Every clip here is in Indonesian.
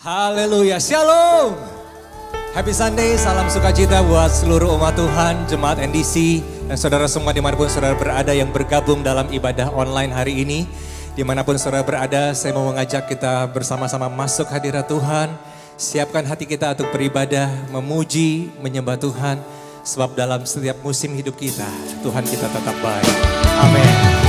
Haleluya, shalom. Happy Sunday, salam sukacita buat seluruh umat Tuhan, jemaat NDC, dan saudara semua dimanapun saudara berada yang bergabung dalam ibadah online hari ini. Dimanapun saudara berada, saya mau mengajak kita bersama-sama masuk hadirat Tuhan. Siapkan hati kita untuk beribadah, memuji, menyembah Tuhan. Sebab dalam setiap musim hidup kita, Tuhan kita tetap baik. Amin.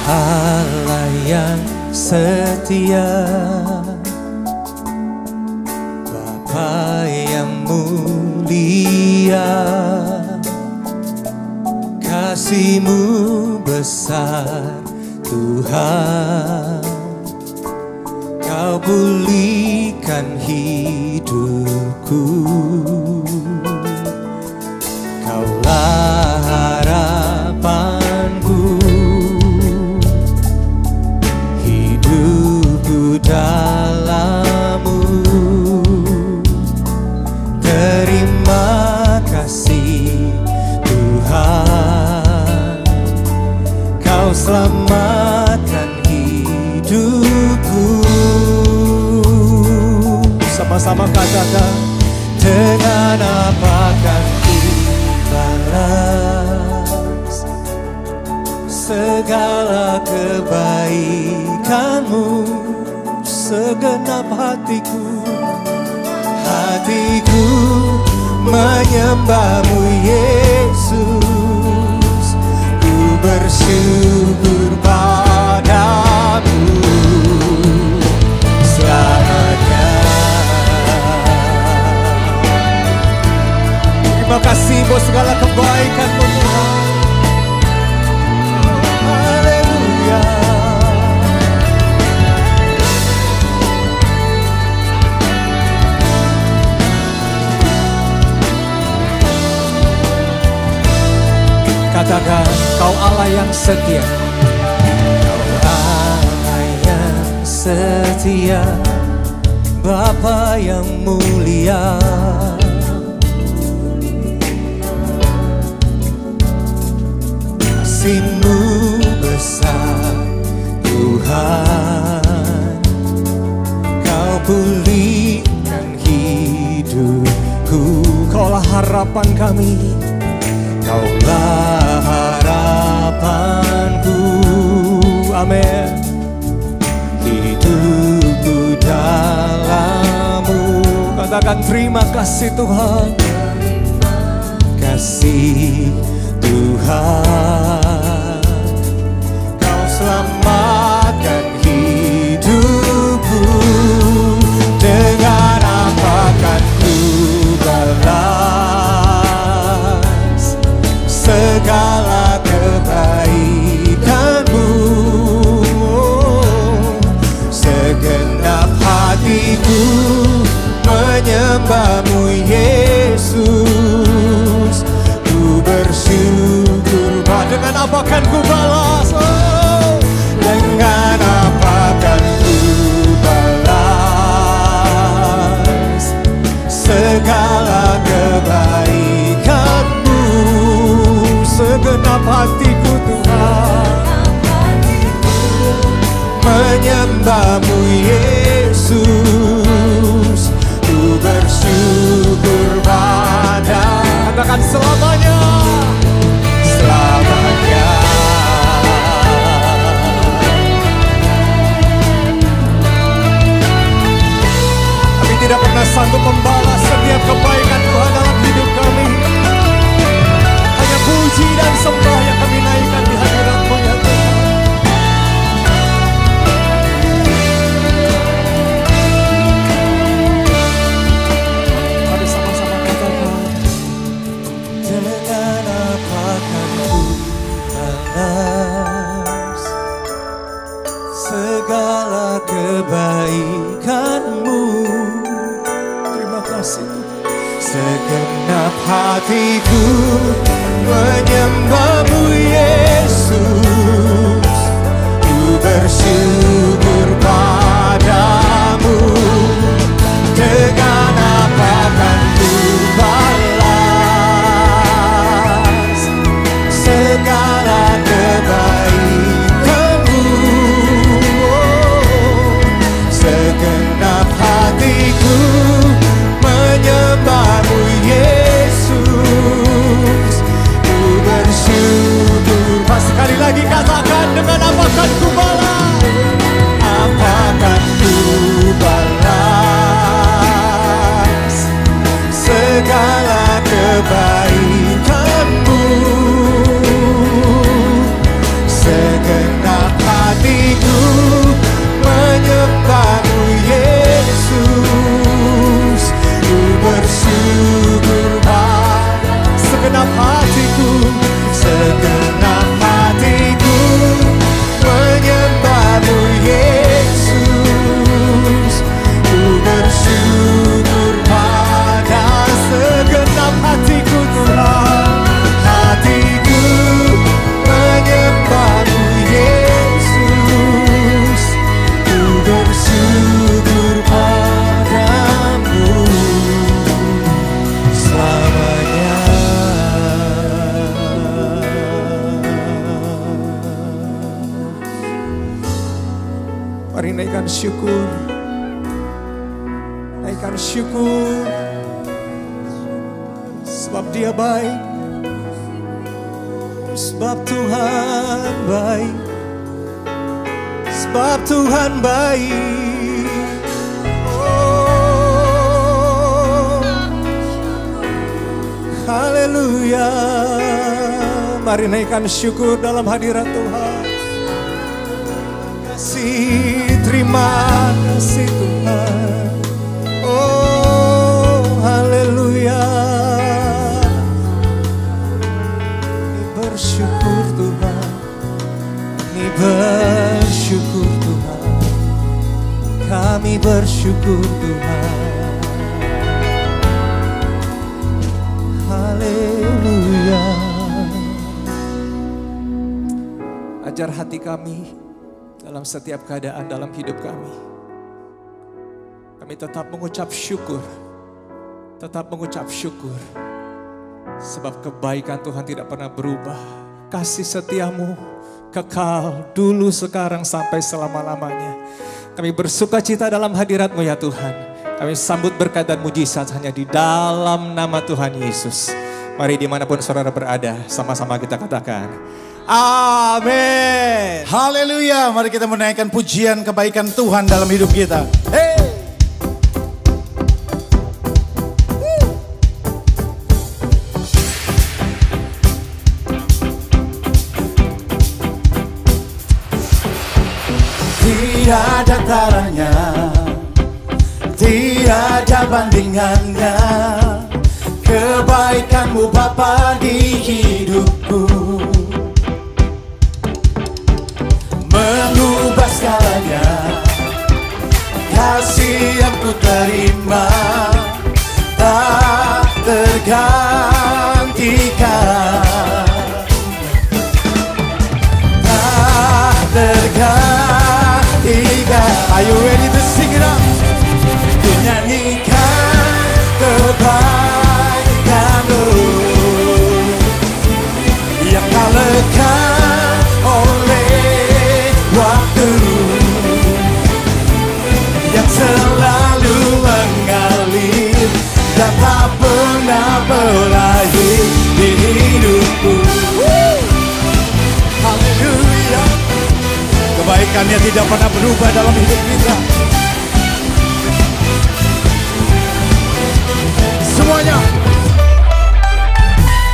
Allah yang setia, Bapa yang mulia, kasih-Mu besar Tuhan, Kau pulihkan hidupku, Kaulah harapanku, dalam-Mu. Terima kasih Tuhan, Kau selamatkan hidupku. Sama-sama katakan, dengan apa kan ku balas segala kebaikan-Mu. Segenap hatiku, hatiku menyembah-Mu Yesus. Ku bersyukur padamu selamanya. Terima kasih buat segala kebaikan-Mu Tuhan. Haleluya. Katakan, Kau Allah yang setia, Kau Allah yang setia, Bapa yang mulia, kasih-Mu besar Tuhan, Kau pulihkan hidupku. Kaulah harapan kami, Kaulah harapanku, amin. Hidupku dalam-Mu. Katakan, terima kasih Tuhan, kasih Tuhan, Kau selamatkan hidupku. Dengan apa kan ku balas segala kebaikan-Mu. Segenap hatiku menyembah-Mu Yesus. Ku bersyukur. Dengan apa kan ku balas? Oh, dengan apa kan ku balas segala kebaikan-Mu. Segenap hatiku Tuhan menyembah-Mu Yesus. Ku bersyukur pada. Katakan selamanya, selamanya. Kami tidak pernah sanggup membalas setiap kebaikan Tuhan dalam hidup kami. Hanya puji dan sembah yang kami naikkan di hadirat-Mu ya Tuhan. Mari sama-sama katakan, dengan apa kan ku balas segala kebaikan-Mu. Terima kasih. kasih. Segenap hatiku menyembah-Mu Yesus, ku bersyukur padamu. Dengan apa kan ku balas segala kebaikan-Mu? Segenap hatiku menyembah-Mu Yesus, ku bersyukur. Sekali lagi katakan, dengan apa kan ku balas? Apa kan ku balas segala kebaikan-Mu? Segenap hatiku menyembah-Mu Yesus, ku bersyukur pada segenap hatiku. Segenap hatiku menyembah-Mu Yesus, ku bersyukur pada segenap hatiku Tuhan. Hatiku menyembah-Mu Yesus, ku bersyukur padamu selamanya. Mari naikkan syukur, naikkan syukur, sebab Dia baik, sebab Tuhan baik, sebab Tuhan baik. Oh, haleluya. Mari naikkan syukur dalam hadirat Tuhan. Terima kasih Tuhan. Oh haleluya. Kami bersyukur Tuhan, kami bersyukur Tuhan, kami bersyukur Tuhan. Haleluya. Ajar hati kami dalam setiap keadaan dalam hidup kami. Kami tetap mengucap syukur. Tetap mengucap syukur. Sebab kebaikan Tuhan tidak pernah berubah. Kasih setia-Mu kekal dulu, sekarang, sampai selama-lamanya. Kami bersuka cita dalam hadirat-Mu ya Tuhan. Kami sambut berkat dan mujizat hanya di dalam nama Tuhan Yesus. Mari dimanapun saudara berada, sama-sama kita katakan, amin. Haleluya. Mari kita menaikkan pujian kebaikan Tuhan dalam hidup kita. Hey. Tiada taranya, tiada bandingannya, kebaikan-Mu Bapa di hidupku. Mengubah segalanya, kasih yang ku terima tak tergantikan, tak tergantikan. Are you ready to sing it up? Ku nyanyikan kebaikan-Mu yang tak lekang oleh waktu, yang selalu mengalir dan tak pernah berakhir di hidupku. Haleluya. Kebaikannya tidak pernah berubah dalam hidup kita. Semuanya.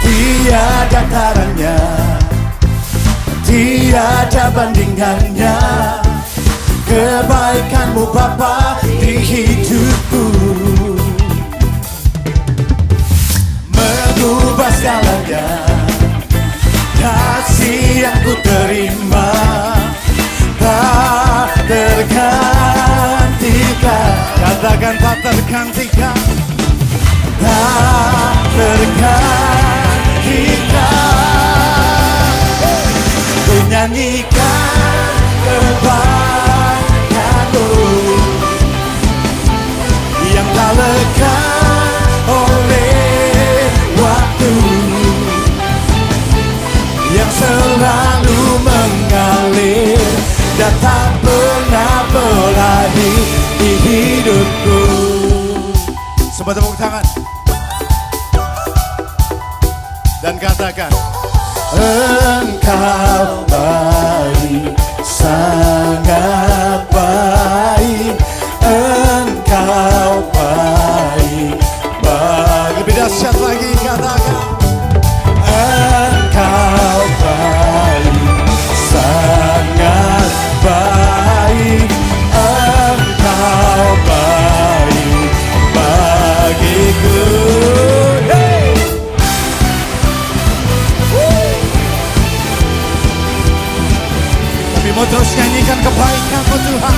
Tiada taranya, tiada bandingannya, kebaikan-Mu Bapa di hidupku. Mengubah segalanya, kasih yang ku terima tak tergantikan. Katakan tak tergantikan. tak tergantikan. Ku nyanyikan kebaikan-Mu yang tak lekang oleh waktu, yang selalu mengalir dan tak pernah berakhir di hidupku. Semua tepuk tangan dan katakan, Engkau baik, sangat baik. Engkau baik, baik. Lebih dahsyat lagi, katakan, Engkau baik, sangat baik. Engkau baik bagiku. Hey! Kami mau terus nyanyikan kebaikan-Mu Tuhan.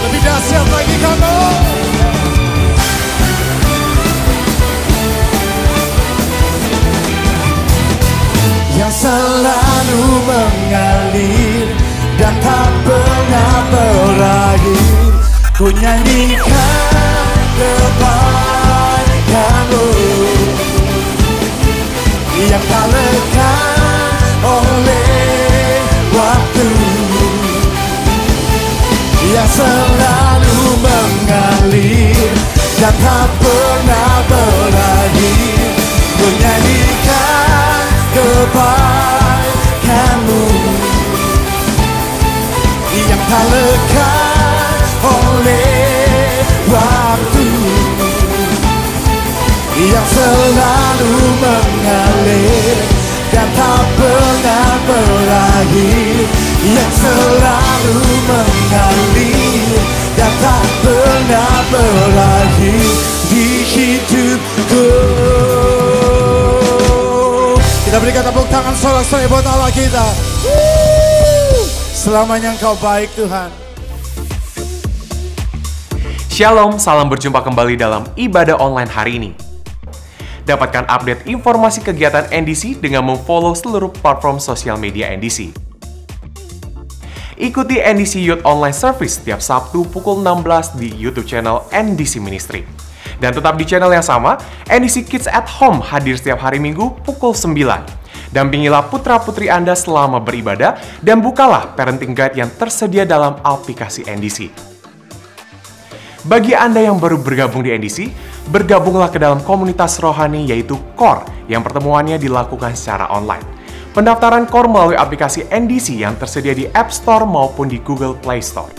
Lebih dahsyat lagi kamu. Yang selalu mengalir dan tak pernah berakhir. Ku nyanyikan kebaikan-Mu yang tak lekang oleh waktu, yang selalu mengalir dan tak pernah berakhir. Ku nyanyikan kebaikan-Mu yang tak lekang oleh waktu, yang selalu mengalir dan tak pernah berakhir, yang selalu mengalir dan tak pernah berakhir di hidupku. Kita berikan tepuk tangan sorak-sorai buat Allah kita. Selamanya Engkau baik Tuhan. Shalom, salam berjumpa kembali dalam ibadah online hari ini. Dapatkan update informasi kegiatan NDC dengan memfollow seluruh platform sosial media NDC. Ikuti NDC Youth Online Service setiap Sabtu pukul 16 di YouTube channel NDC Ministry. Dan tetap di channel yang sama, NDC Kids at Home hadir setiap hari Minggu pukul 9. Dampingilah putra-putri Anda selama beribadah dan bukalah parenting guide yang tersedia dalam aplikasi NDC. Bagi Anda yang baru bergabung di NDC, bergabunglah ke dalam komunitas rohani yaitu Core yang pertemuannya dilakukan secara online. Pendaftaran Core melalui aplikasi NDC yang tersedia di App Store maupun di Google Play Store.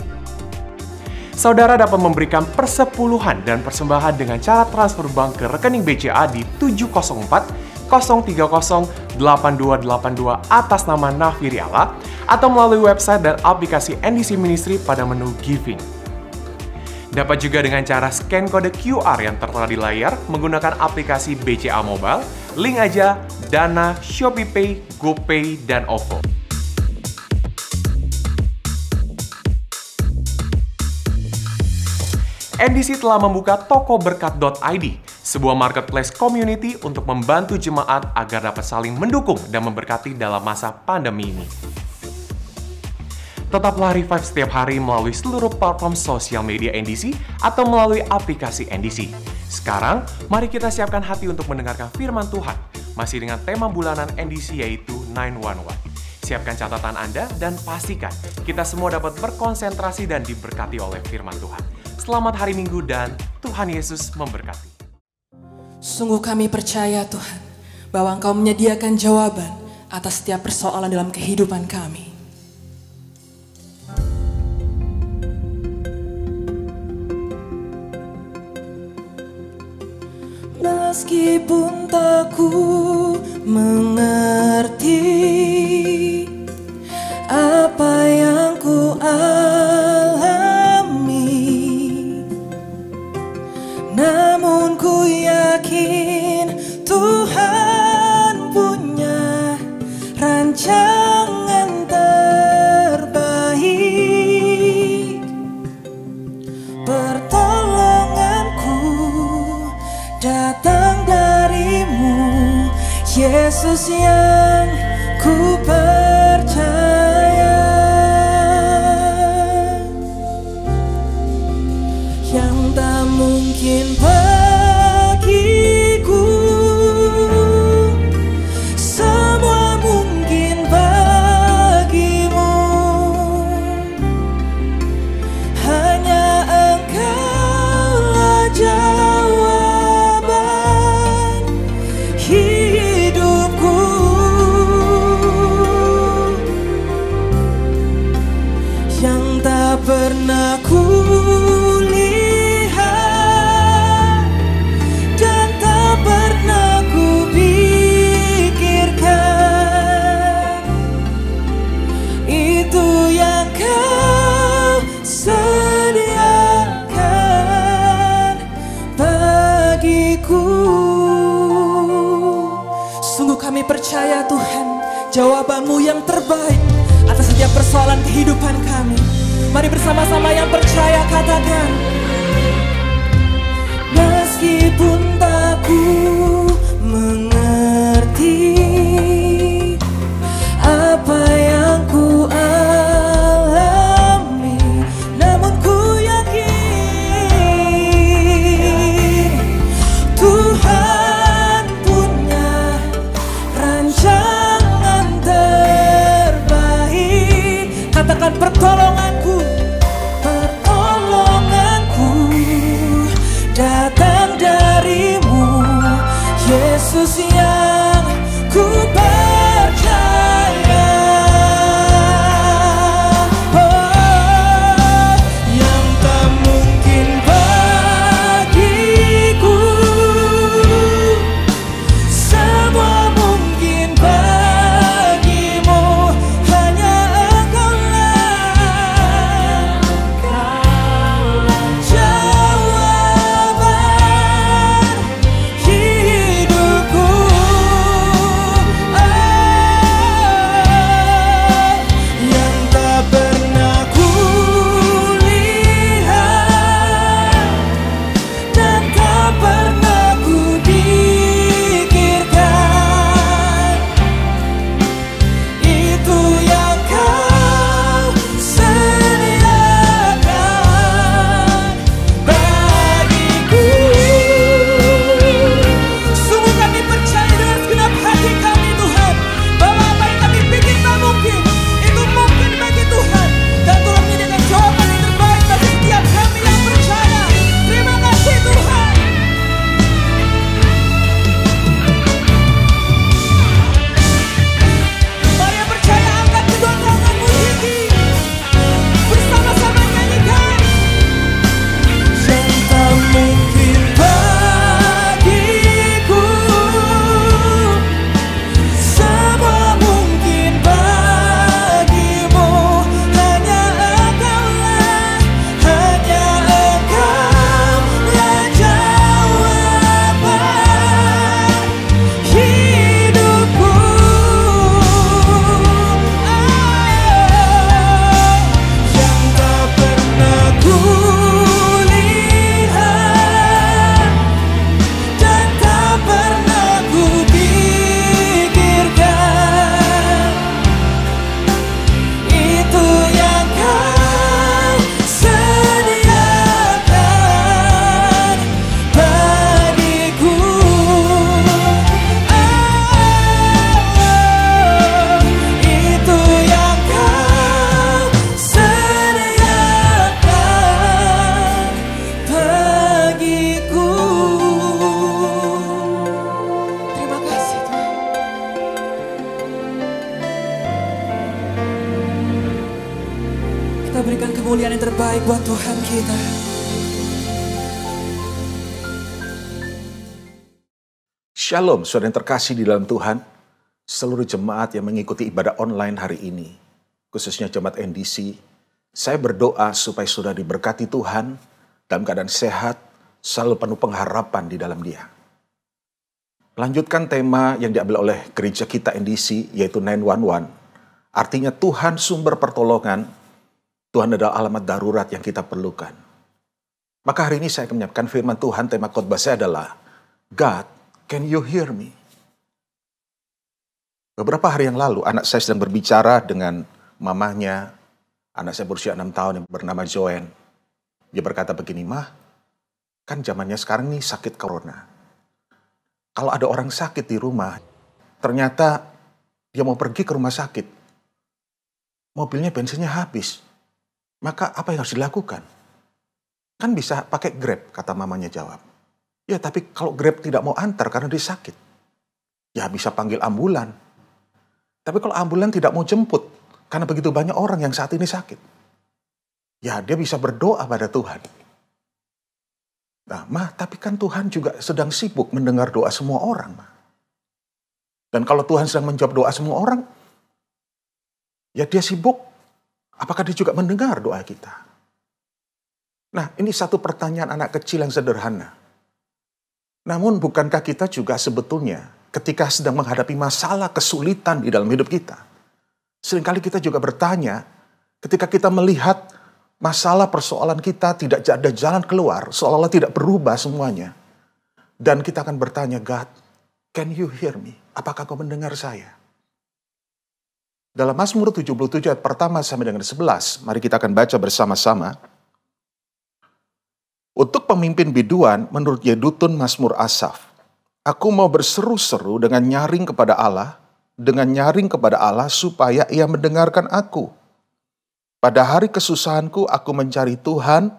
Saudara dapat memberikan persepuluhan dan persembahan dengan cara transfer bank ke rekening BCA di 704 030 8282 atas nama Nafiri Allah atau melalui website dan aplikasi NDC Ministry pada menu Giving. Dapat juga dengan cara scan kode QR yang tertera di layar menggunakan aplikasi BCA Mobile, link aja, Dana, ShopeePay, GoPay, dan OVO. NDC telah membuka tokoberkat.id, sebuah marketplace community untuk membantu jemaat agar dapat saling mendukung dan memberkati dalam masa pandemi ini. Tetaplah revive setiap hari melalui seluruh platform sosial media NDC atau melalui aplikasi NDC. Sekarang, mari kita siapkan hati untuk mendengarkan firman Tuhan, masih dengan tema bulanan NDC yaitu 911. Siapkan catatan Anda dan pastikan kita semua dapat berkonsentrasi dan diberkati oleh firman Tuhan. Selamat hari Minggu dan Tuhan Yesus memberkati. Sungguh kami percaya Tuhan, bahwa Engkau menyediakan jawaban atas setiap persoalan dalam kehidupan kami. Meskipun tak ku mengerti apa yang ku alami, namun ku yakin Tuhan punya rancangan terbaik. Pertolongan Yesus yang ku percaya, yang tak mungkin bagiku, semua mungkin bagimu. Hanya Engkaulah jawaban hidupku. Yang tak pernah ku lihat dan tak pernah ku pikirkan, itu yang Kau sediakan bagiku. Sungguh kami percaya Tuhan, jawaban-Mu yang terbaik atas setiap persoalan kehidupan kami. Mari bersama-sama yang percaya katakan, meskipun tak ku mengerti apa yang ku alami, namun ku yakin Tuhan punya rancangan terbaik. Katakan pertolonganku, pertolonganku datang dari-Mu, Yesus yang ku percaya. Oh, yang tak mungkin bagiku, semua mungkin bagimu. Hanya Engkaulah jawaban hidupku. Yang tak pernah ku lihat dan tak pernah ku pikirkan, itu yang Kau sediakan bagiku. Sungguh kami percaya dengan segenap hati kami Tuhan, bahwa apa yang kami pikir tak mungkin, itu mungkin bagi Tuhan. Dan Tuhan menyediakan jawaban yang terbaik bagi setiap kami yang percaya. Terima kasih Tuhan. Mari yang percaya angkat kedua tanganmu tinggi, bersama-sama nyanyikan. Yang tak mungkin bagiku, semua mungkin bagimu. Hanya Engkaulah jawaban hidupku. Yang tak pernah ku lihat dan tak pernah ku pikirkan, itu yang Kau sediakan bagiku. Itu yang Kau sediakan bagiku. Terima kasih Tuhan. Kita berikan kemuliaan yang terbaik buat Tuhan kita. Shalom, saudara yang terkasih di dalam Tuhan. Seluruh jemaat yang mengikuti ibadah online hari ini, khususnya jemaat NDC, saya berdoa supaya saudara diberkati Tuhan dalam keadaan sehat, selalu penuh pengharapan di dalam Dia. Lanjutkan tema yang diambil oleh gereja kita NDC, yaitu 911. Artinya Tuhan sumber pertolongan, Tuhan adalah alamat darurat yang kita perlukan. Maka hari ini saya akan menyiapkan firman Tuhan, tema khotbah saya adalah, God, can you hear me? Beberapa hari yang lalu, anak saya sedang berbicara dengan mamanya. Anak saya berusia 6 tahun yang bernama Joanne. Dia berkata begini, "Mah, kan zamannya sekarang nih sakit corona. Kalau ada orang sakit di rumah, ternyata dia mau pergi ke rumah sakit. Mobilnya bensinnya habis. Maka apa yang harus dilakukan? Kan bisa pakai Grab," kata mamanya jawab. "Ya, tapi kalau Grab tidak mau antar karena dia sakit, ya bisa panggil ambulan. Tapi kalau ambulan tidak mau jemput, karena begitu banyak orang yang saat ini sakit, ya dia bisa berdoa pada Tuhan." Nah, "Mah, tapi kan Tuhan juga sedang sibuk mendengar doa semua orang, Mah. Dan kalau Tuhan sedang menjawab doa semua orang, ya dia sibuk. Apakah dia juga mendengar doa kita?" Nah, ini satu pertanyaan anak kecil yang sederhana. Namun bukankah kita juga sebetulnya ketika sedang menghadapi masalah kesulitan di dalam hidup kita, seringkali kita juga bertanya ketika kita melihat masalah persoalan kita tidak ada jalan keluar, seolah-olah tidak berubah semuanya. Dan kita akan bertanya, "God, can you hear me? Apakah kau mendengar saya?" Dalam Mazmur 77 ayat pertama sampai dengan 11, mari kita akan baca bersama-sama. Untuk pemimpin biduan menurut Yedutun Mazmur Asaf, "Aku mau berseru-seru dengan nyaring kepada Allah supaya ia mendengarkan aku. Pada hari kesusahanku aku mencari Tuhan,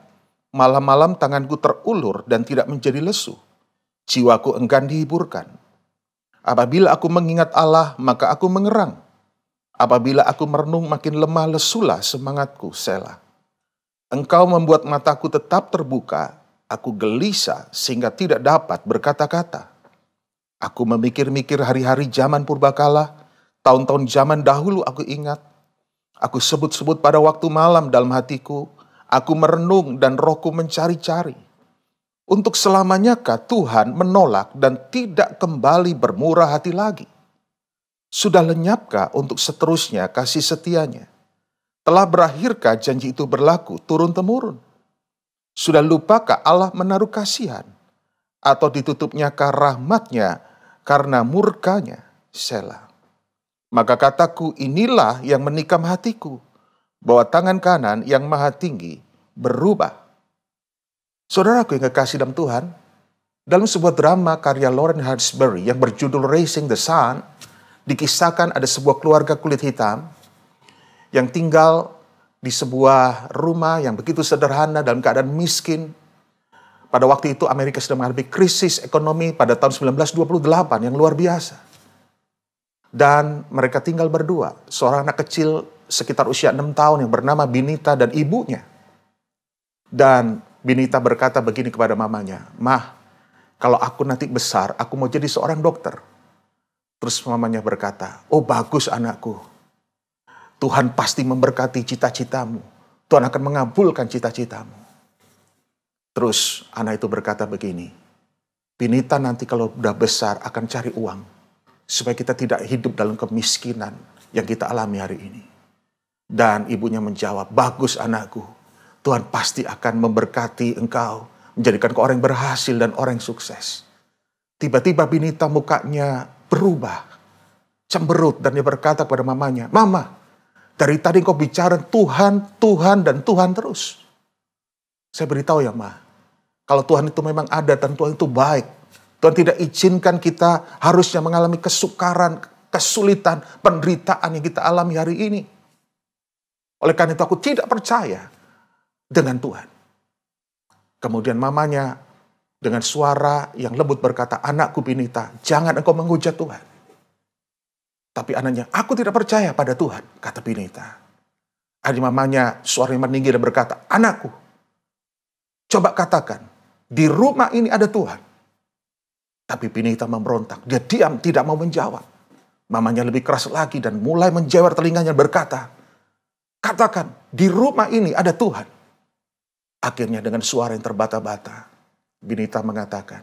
malam-malam tanganku terulur dan tidak menjadi lesu. Jiwaku enggan dihiburkan. Apabila aku mengingat Allah, maka aku mengerang. Apabila aku merenung, makin lemah lesulah semangatku, Selah. Engkau membuat mataku tetap terbuka, aku gelisah sehingga tidak dapat berkata-kata. Aku memikir-mikir hari-hari zaman purbakala, tahun-tahun zaman dahulu aku ingat. Aku sebut-sebut pada waktu malam dalam hatiku, aku merenung dan rohku mencari-cari. Untuk selamanyakah Tuhan menolak dan tidak kembali bermurah hati lagi? Sudah lenyapkah untuk seterusnya kasih setianya? Telah berakhirkah janji itu berlaku turun-temurun? Sudah lupakah Allah menaruh kasihan? Atau ditutupnyakah rahmatnya karena murkanya? Selah. Maka kataku, inilah yang menikam hatiku, bahwa tangan kanan yang maha tinggi berubah." Saudaraku yang kekasih dalam Tuhan, dalam sebuah drama karya Lauren Hartsbury yang berjudul Raising the Sun, dikisahkan ada sebuah keluarga kulit hitam yang tinggal di sebuah rumah yang begitu sederhana dalam keadaan miskin. Pada waktu itu Amerika sedang menghadapi krisis ekonomi pada tahun 1928 yang luar biasa. Dan mereka tinggal berdua, seorang anak kecil sekitar usia 6 tahun yang bernama Binita dan ibunya. Dan Binita berkata begini kepada mamanya, "Mah, kalau aku nanti besar, aku mau jadi seorang dokter." Terus mamanya berkata, "Oh bagus anakku, Tuhan pasti memberkati cita-citamu. Tuhan akan mengabulkan cita-citamu." Terus anak itu berkata begini, "Binita nanti kalau udah besar akan cari uang, supaya kita tidak hidup dalam kemiskinan yang kita alami hari ini." Dan ibunya menjawab, "Bagus anakku, Tuhan pasti akan memberkati engkau, menjadikan kau orang yang berhasil dan orang yang sukses." Tiba-tiba Binita mukanya berubah, cemberut, dan dia berkata kepada mamanya, "Mama, dari tadi kau bicara Tuhan, Tuhan, dan Tuhan terus. Saya beritahu ya, Ma, kalau Tuhan itu memang ada dan Tuhan itu baik, Tuhan tidak izinkan kita harusnya mengalami kesukaran, kesulitan, penderitaan yang kita alami hari ini. Oleh karena itu aku tidak percaya dengan Tuhan." Kemudian mamanya dengan suara yang lembut berkata, "Anakku Binita, jangan engkau menghujat Tuhan." Tapi anaknya, "Aku tidak percaya pada Tuhan," kata Binita. Adik mamanya suaranya meninggi dan berkata, "Anakku, coba katakan, di rumah ini ada Tuhan." Tapi Binita memberontak. Dia diam, tidak mau menjawab. Mamanya lebih keras lagi dan mulai menjewer telinganya berkata, "Katakan, di rumah ini ada Tuhan." Akhirnya dengan suara yang terbata-bata, Binita mengatakan,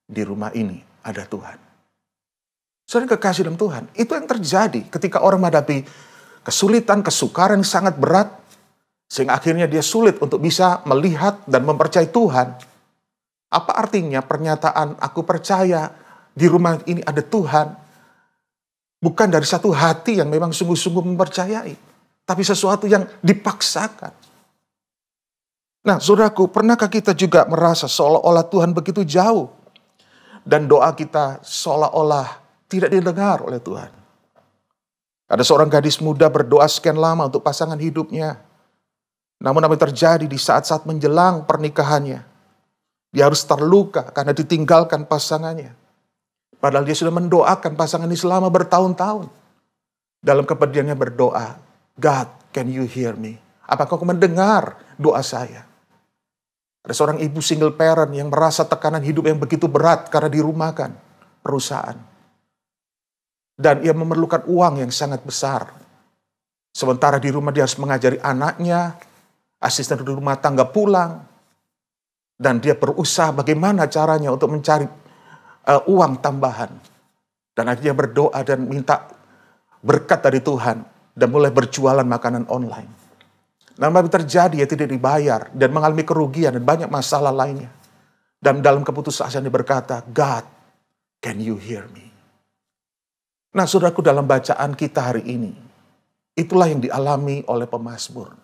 "Di rumah ini ada Tuhan." Saudara kekasih dalam Tuhan, itu yang terjadi ketika orang menghadapi kesulitan, kesukaran yang sangat berat, sehingga akhirnya dia sulit untuk bisa melihat dan mempercayai Tuhan. Apa artinya pernyataan "aku percaya di rumah ini ada Tuhan"? Bukan dari satu hati yang memang sungguh-sungguh mempercayai, tapi sesuatu yang dipaksakan. Nah, saudaraku, pernahkah kita juga merasa seolah-olah Tuhan begitu jauh dan doa kita seolah-olah tidak didengar oleh Tuhan? Ada seorang gadis muda berdoa sekian lama untuk pasangan hidupnya. Namun apa yang terjadi di saat-saat menjelang pernikahannya? Dia harus terluka karena ditinggalkan pasangannya. Padahal dia sudah mendoakan pasangan ini selama bertahun-tahun. Dalam kepedihannya berdoa, God, can you hear me? Apakah kau mendengar doa saya? Ada seorang ibu single parent yang merasa tekanan hidup yang begitu berat karena dirumahkan perusahaan. Dan ia memerlukan uang yang sangat besar. Sementara di rumah dia harus mengajari anaknya, asisten rumah tangga pulang. Dan dia berusaha bagaimana caranya untuk mencari uang tambahan. Dan akhirnya berdoa dan minta berkat dari Tuhan. Dan mulai berjualan makanan online. Namun apa terjadi, ya tidak dibayar. Dan mengalami kerugian dan banyak masalah lainnya. Dan dalam keputusasaan dia berkata, God, can you hear me? Nah, saudaraku, dalam bacaan kita hari ini, itulah yang dialami oleh pemazmur.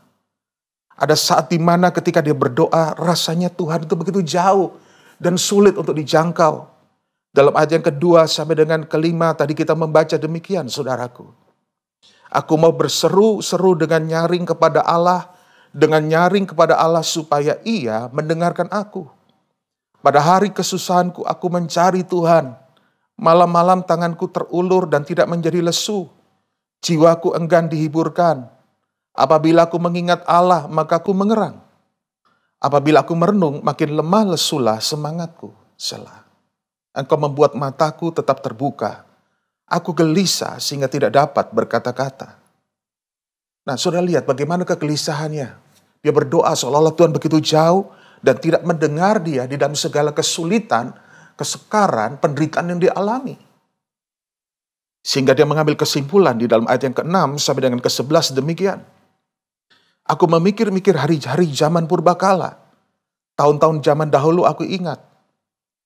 Ada saat di mana ketika dia berdoa, rasanya Tuhan itu begitu jauh dan sulit untuk dijangkau. Dalam ayat yang kedua sampai dengan kelima tadi kita membaca demikian, saudaraku. Aku mau berseru-seru dengan nyaring kepada Allah supaya Ia mendengarkan aku. Pada hari kesusahanku aku mencari Tuhan. Malam-malam tanganku terulur dan tidak menjadi lesu. Jiwaku enggan dihiburkan. Apabila aku mengingat Allah, maka aku mengerang. Apabila aku merenung, makin lemah lesulah semangatku. Selah. Engkau membuat mataku tetap terbuka. Aku gelisah sehingga tidak dapat berkata-kata. Nah, saudara lihat bagaimana kegelisahannya. Dia berdoa seolah-olah Tuhan begitu jauh dan tidak mendengar dia di dalam segala kesulitan, kesukaran, penderitaan yang dia alami. Sehingga dia mengambil kesimpulan di dalam ayat yang ke-6 sampai dengan ke-11 demikian. Aku memikir-mikir hari-hari zaman purbakala. Tahun-tahun zaman dahulu aku ingat.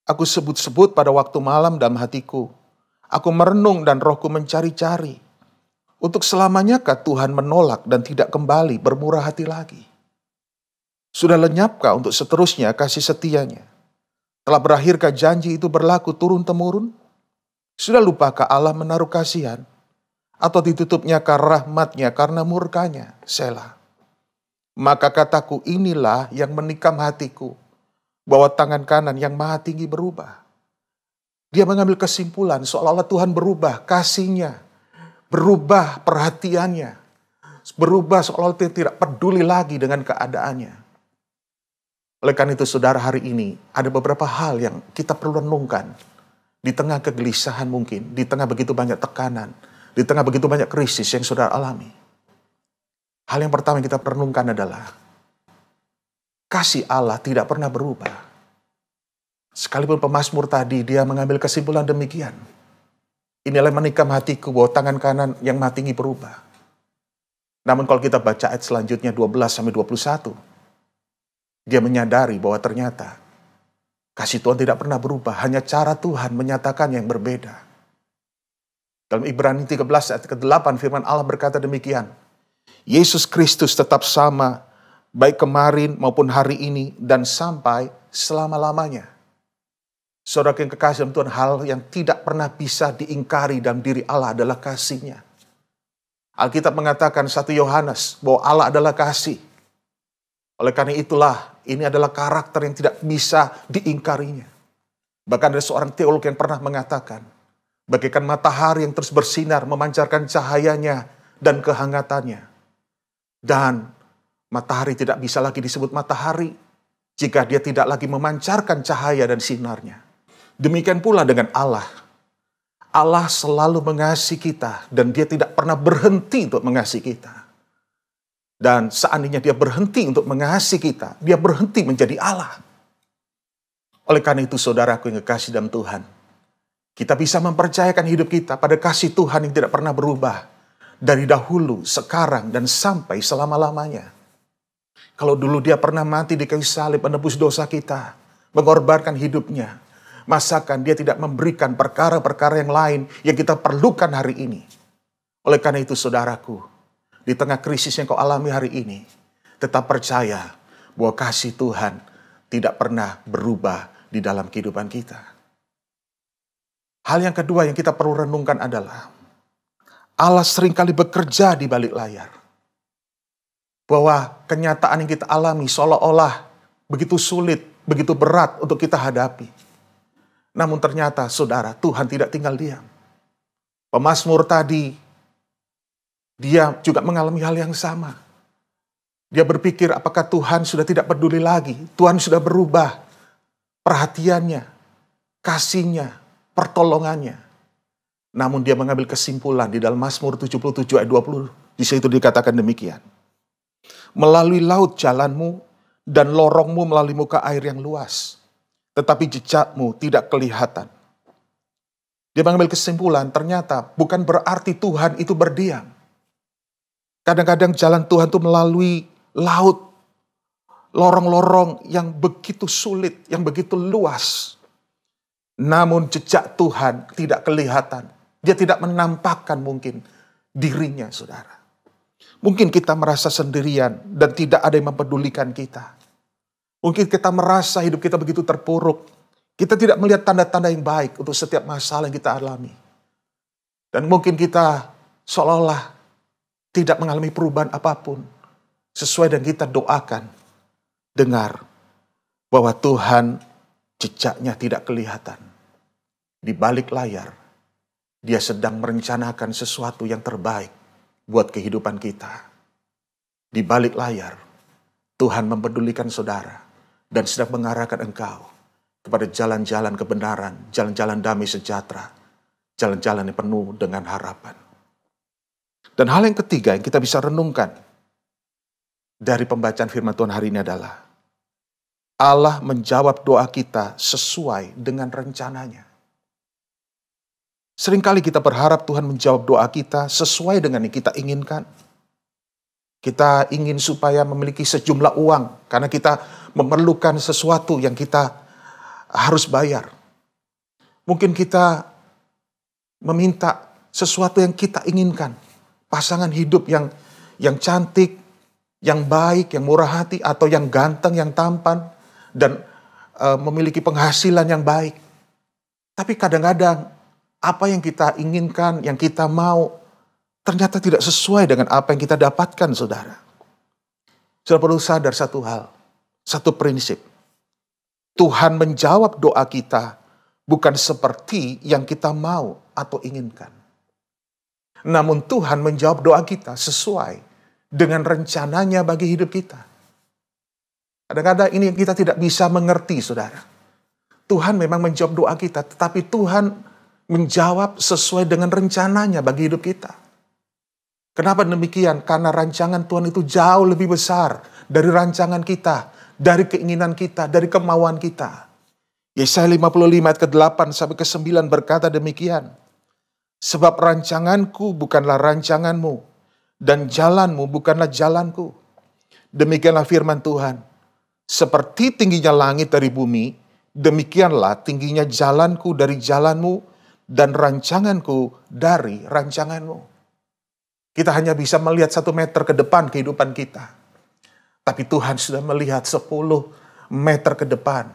Aku sebut-sebut pada waktu malam dalam hatiku. Aku merenung dan rohku mencari-cari. Untuk selamanyakah Tuhan menolak dan tidak kembali bermurah hati lagi? Sudah lenyapkah untuk seterusnya kasih setianya? Telah berakhirkah janji itu berlaku turun-temurun? Sudah lupakah Allah menaruh kasihan? Atau ditutupnyakah rahmatnya karena murkanya? Selah. Maka kataku, inilah yang menikam hatiku. Bahwa tangan kanan yang maha tinggi berubah. Dia mengambil kesimpulan seolah-olah Tuhan berubah kasihnya. Berubah perhatiannya. Berubah seolah-olah dia tidak peduli lagi dengan keadaannya. Oleh karena itu saudara, hari ini ada beberapa hal yang kita perlu renungkan. Di tengah kegelisahan mungkin, di tengah begitu banyak tekanan, di tengah begitu banyak krisis yang saudara alami. Hal yang pertama yang kita renungkan adalah kasih Allah tidak pernah berubah. Sekalipun pemazmur tadi dia mengambil kesimpulan demikian. Inilah menikam hatiku bahwa tangan kanan yang maha tinggi berubah. Namun kalau kita baca ayat selanjutnya 12-21. Dia menyadari bahwa ternyata kasih Tuhan tidak pernah berubah. Hanya cara Tuhan menyatakan yang berbeda. Dalam Ibrani 13 ayat ke-8 firman Allah berkata demikian. Yesus Kristus tetap sama baik kemarin maupun hari ini dan sampai selama-lamanya. Saudara yang kekasih dalam Tuhan, hal yang tidak pernah bisa diingkari dalam diri Allah adalah kasih-Nya. Alkitab mengatakan 1 Yohanes bahwa Allah adalah kasih. Oleh karena itulah ini adalah karakter yang tidak bisa diingkarinya. Bahkan ada seorang teolog yang pernah mengatakan, bagaikan matahari yang terus bersinar memancarkan cahayanya dan kehangatannya. Dan matahari tidak bisa lagi disebut matahari jika dia tidak lagi memancarkan cahaya dan sinarnya. Demikian pula dengan Allah. Allah selalu mengasihi kita dan dia tidak pernah berhenti untuk mengasihi kita. Dan seandainya dia berhenti untuk mengasihi kita, dia berhenti menjadi Allah. Oleh karena itu saudaraku yang kekasih dalam Tuhan, kita bisa mempercayakan hidup kita pada kasih Tuhan yang tidak pernah berubah. Dari dahulu, sekarang, dan sampai selama-lamanya. Kalau dulu dia pernah mati di kayu salib menebus dosa kita, mengorbankan hidupnya, Masakan dia tidak memberikan perkara-perkara yang lain yang kita perlukan hari ini. Oleh karena itu saudaraku, di tengah krisis yang kau alami hari ini, tetap percaya bahwa kasih Tuhan tidak pernah berubah di dalam kehidupan kita. Hal yang kedua yang kita perlu renungkan adalah Allah seringkali bekerja di balik layar. Bahwa kenyataan yang kita alami seolah-olah begitu sulit, begitu berat untuk kita hadapi. Namun ternyata saudara, Tuhan tidak tinggal diam. Pemazmur tadi, dia juga mengalami hal yang sama. Dia berpikir apakah Tuhan sudah tidak peduli lagi. Tuhan sudah berubah perhatiannya, kasihnya, pertolongannya. Namun dia mengambil kesimpulan di dalam Mazmur 77 ayat 20. Di situ dikatakan demikian. Melalui laut jalanmu dan lorongmu melalui muka air yang luas. Tetapi jejakmu tidak kelihatan. Dia mengambil kesimpulan ternyata bukan berarti Tuhan itu berdiam. Kadang-kadang jalan Tuhan itu melalui laut. Lorong-lorong yang begitu sulit, yang begitu luas. Namun jejak Tuhan tidak kelihatan. Dia tidak menampakkan mungkin dirinya, saudara. Mungkin kita merasa sendirian dan tidak ada yang mempedulikan kita. Mungkin kita merasa hidup kita begitu terpuruk. Kita tidak melihat tanda-tanda yang baik untuk setiap masalah yang kita alami. Dan mungkin kita seolah-olah tidak mengalami perubahan apapun. Sesuai dengan kita doakan. Dengar bahwa Tuhan jejaknya tidak kelihatan. Di balik layar, dia sedang merencanakan sesuatu yang terbaik buat kehidupan kita. Di balik layar, Tuhan mempedulikan saudara dan sedang mengarahkan engkau kepada jalan-jalan kebenaran, jalan-jalan damai sejahtera, jalan-jalan yang penuh dengan harapan. Dan hal yang ketiga yang kita bisa renungkan dari pembacaan firman Tuhan hari ini adalah Allah menjawab doa kita sesuai dengan rencananya. Seringkali kita berharap Tuhan menjawab doa kita sesuai dengan yang kita inginkan. Kita ingin supaya memiliki sejumlah uang karena kita memerlukan sesuatu yang kita harus bayar. Mungkin kita meminta sesuatu yang kita inginkan. Pasangan hidup yang cantik, yang baik, yang murah hati, atau yang ganteng, yang tampan, dan memiliki penghasilan yang baik. Tapi kadang-kadang apa yang kita inginkan, yang kita mau, ternyata tidak sesuai dengan apa yang kita dapatkan, saudara. Saudara perlu sadar satu hal, satu prinsip. Tuhan menjawab doa kita bukan seperti yang kita mau atau inginkan. Namun Tuhan menjawab doa kita sesuai dengan rencananya bagi hidup kita. Kadang-kadang ini yang kita tidak bisa mengerti, saudara. Tuhan memang menjawab doa kita, tetapi Tuhan menjawab sesuai dengan rencananya bagi hidup kita. Kenapa demikian? Karena rancangan Tuhan itu jauh lebih besar dari rancangan kita, dari keinginan kita, dari kemauan kita. Yesaya 55 ayat ke-8 sampai ke-9 berkata demikian. Sebab rancanganku bukanlah rancanganmu, dan jalanmu bukanlah jalanku. Demikianlah firman Tuhan. Seperti tingginya langit dari bumi, demikianlah tingginya jalanku dari jalanmu, dan rancanganku dari rancanganmu. Kita hanya bisa melihat 1 meter ke depan kehidupan kita. Tapi Tuhan sudah melihat 10 meter ke depan.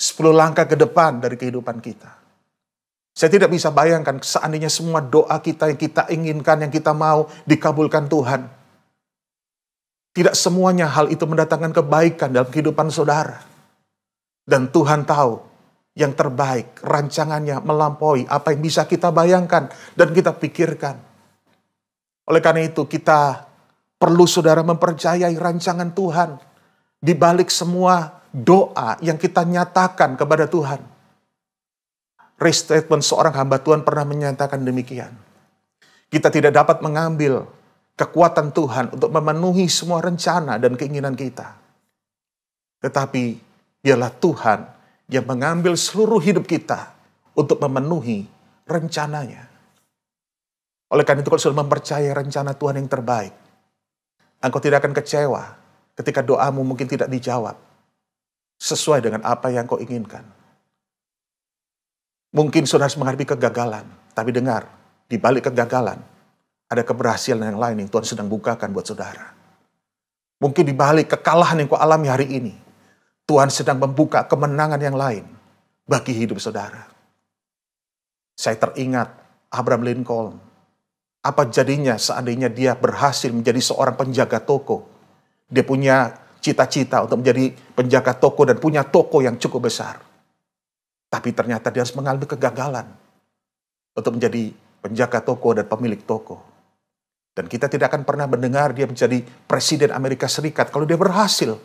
10 langkah ke depan dari kehidupan kita. Saya tidak bisa bayangkan seandainya semua doa kita yang kita inginkan, yang kita mau dikabulkan Tuhan. Tidak semuanya hal itu mendatangkan kebaikan dalam kehidupan saudara. Dan Tuhan tahu yang terbaik, rancangannya melampaui apa yang bisa kita bayangkan dan kita pikirkan. Oleh karena itu kita perlu saudara mempercayai rancangan Tuhan di balik semua doa yang kita nyatakan kepada Tuhan. Restatement seorang hamba Tuhan pernah menyatakan demikian. Kita tidak dapat mengambil kekuatan Tuhan untuk memenuhi semua rencana dan keinginan kita. Tetapi dialah Tuhan yang mengambil seluruh hidup kita untuk memenuhi rencananya. Oleh karena itu, kalau sudah mempercayai rencana Tuhan yang terbaik, engkau tidak akan kecewa ketika doamu mungkin tidak dijawab sesuai dengan apa yang kau inginkan. Mungkin saudara harus menghadapi kegagalan, tapi dengar, di balik kegagalan, ada keberhasilan yang lain yang Tuhan sedang bukakan buat saudara. Mungkin di balik kekalahan yang kau alami hari ini, Tuhan sedang membuka kemenangan yang lain bagi hidup saudara. Saya teringat Abraham Lincoln. Apa jadinya seandainya dia berhasil menjadi seorang penjaga toko? Dia punya cita-cita untuk menjadi penjaga toko dan punya toko yang cukup besar. Tapi ternyata dia harus mengalami kegagalan untuk menjadi penjaga toko dan pemilik toko. Dan kita tidak akan pernah mendengar dia menjadi presiden Amerika Serikat kalau dia berhasil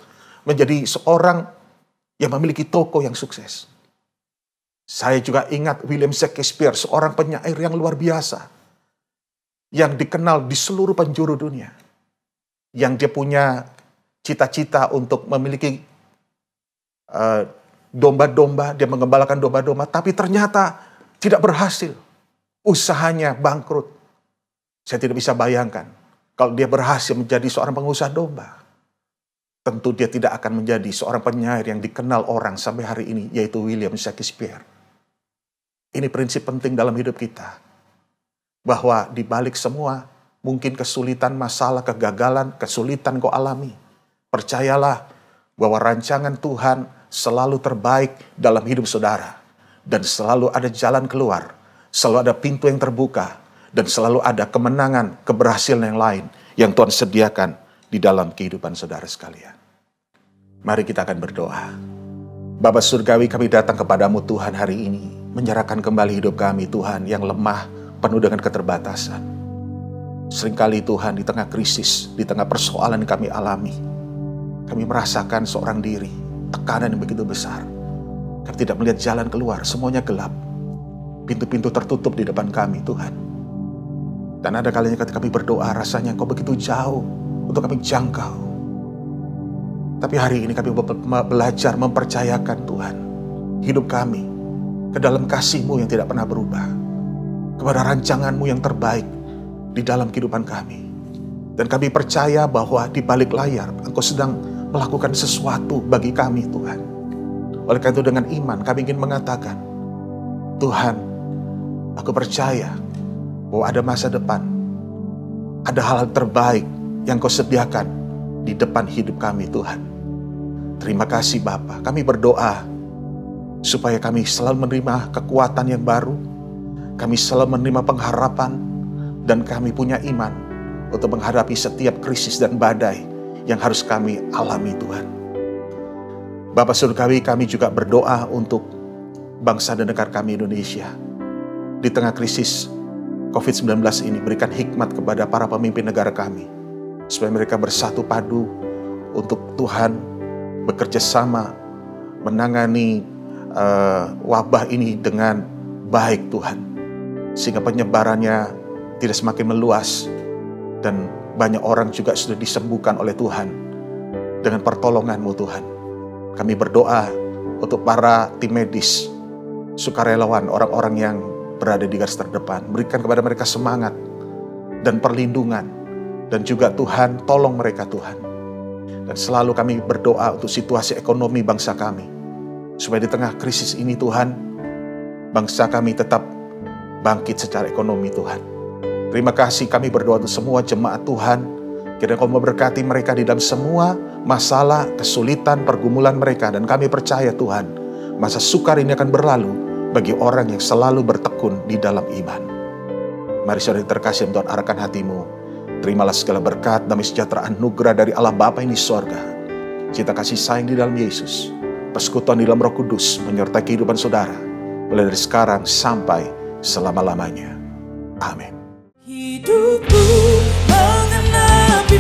menjadi seorang yang memiliki toko yang sukses. Saya juga ingat William Shakespeare, seorang penyair yang luar biasa, yang dikenal di seluruh penjuru dunia. Yang dia punya cita-cita untuk memiliki domba-domba, dia mengembalakan domba-domba, tapi ternyata tidak berhasil. Usahanya bangkrut. Saya tidak bisa bayangkan kalau dia berhasil menjadi seorang pengusaha domba. Tentu dia tidak akan menjadi seorang penyair yang dikenal orang sampai hari ini, yaitu William Shakespeare. Ini prinsip penting dalam hidup kita. Bahwa di balik semua, mungkin kesulitan, masalah, kegagalan, kesulitan kau alami. Percayalah bahwa rancangan Tuhan selalu terbaik dalam hidup saudara. Dan selalu ada jalan keluar. Selalu ada pintu yang terbuka. Dan selalu ada kemenangan, keberhasilan yang lain yang Tuhan sediakan di dalam kehidupan saudara sekalian. Mari kita akan berdoa. Bapa Surgawi, kami datang kepadamu Tuhan hari ini. Menyerahkan kembali hidup kami Tuhan yang lemah, penuh dengan keterbatasan. Seringkali Tuhan di tengah krisis, di tengah persoalan yang kami alami, kami merasakan seorang diri, tekanan yang begitu besar. Kami tidak melihat jalan keluar, semuanya gelap. Pintu-pintu tertutup di depan kami Tuhan. Dan ada kalinya ketika kami berdoa, rasanya Engkau begitu jauh untuk kami jangkau. Tapi hari ini kami belajar mempercayakan Tuhan hidup kami ke dalam kasih-Mu yang tidak pernah berubah, kepada rancangan-Mu yang terbaik di dalam kehidupan kami. Dan kami percaya bahwa di balik layar Engkau sedang melakukan sesuatu bagi kami Tuhan. Oleh karena itu dengan iman kami ingin mengatakan, Tuhan, aku percaya bahwa ada masa depan, ada hal-hal terbaik yang Kau sediakan di depan hidup kami Tuhan. Terima kasih Bapa. Kami berdoa supaya kami selalu menerima kekuatan yang baru, kami selalu menerima pengharapan, dan kami punya iman untuk menghadapi setiap krisis dan badai yang harus kami alami Tuhan. Bapa Surgawi, kami juga berdoa untuk bangsa dan negara kami Indonesia. Di tengah krisis COVID-19 ini, berikan hikmat kepada para pemimpin negara kami, supaya mereka bersatu padu untuk Tuhan bekerja sama menangani wabah ini dengan baik Tuhan. Sehingga penyebarannya tidak semakin meluas dan banyak orang juga sudah disembuhkan oleh Tuhan dengan pertolongan-Mu Tuhan. Kami berdoa untuk para tim medis, sukarelawan, orang-orang yang berada di garis terdepan. Berikan kepada mereka semangat dan perlindungan. Dan juga Tuhan, tolong mereka Tuhan. Dan selalu kami berdoa untuk situasi ekonomi bangsa kami. Supaya di tengah krisis ini Tuhan, bangsa kami tetap bangkit secara ekonomi Tuhan. Terima kasih, kami berdoa untuk semua jemaat Tuhan. Kiranya Kau memberkati mereka di dalam semua masalah, kesulitan, pergumulan mereka. Dan kami percaya Tuhan, masa sukar ini akan berlalu bagi orang yang selalu bertekun di dalam iman. Mari saudara yang terkasih, Tuhan arahkan hatimu. Terimalah segala berkat, damai sejahtera, anugerah dari Allah Bapa yang di sorga. Cinta kasih sayang di dalam Yesus. Persekutuan di dalam Roh Kudus menyertai kehidupan saudara. Mulai dari sekarang sampai selama-lamanya. Amin. Hidupku mengenapi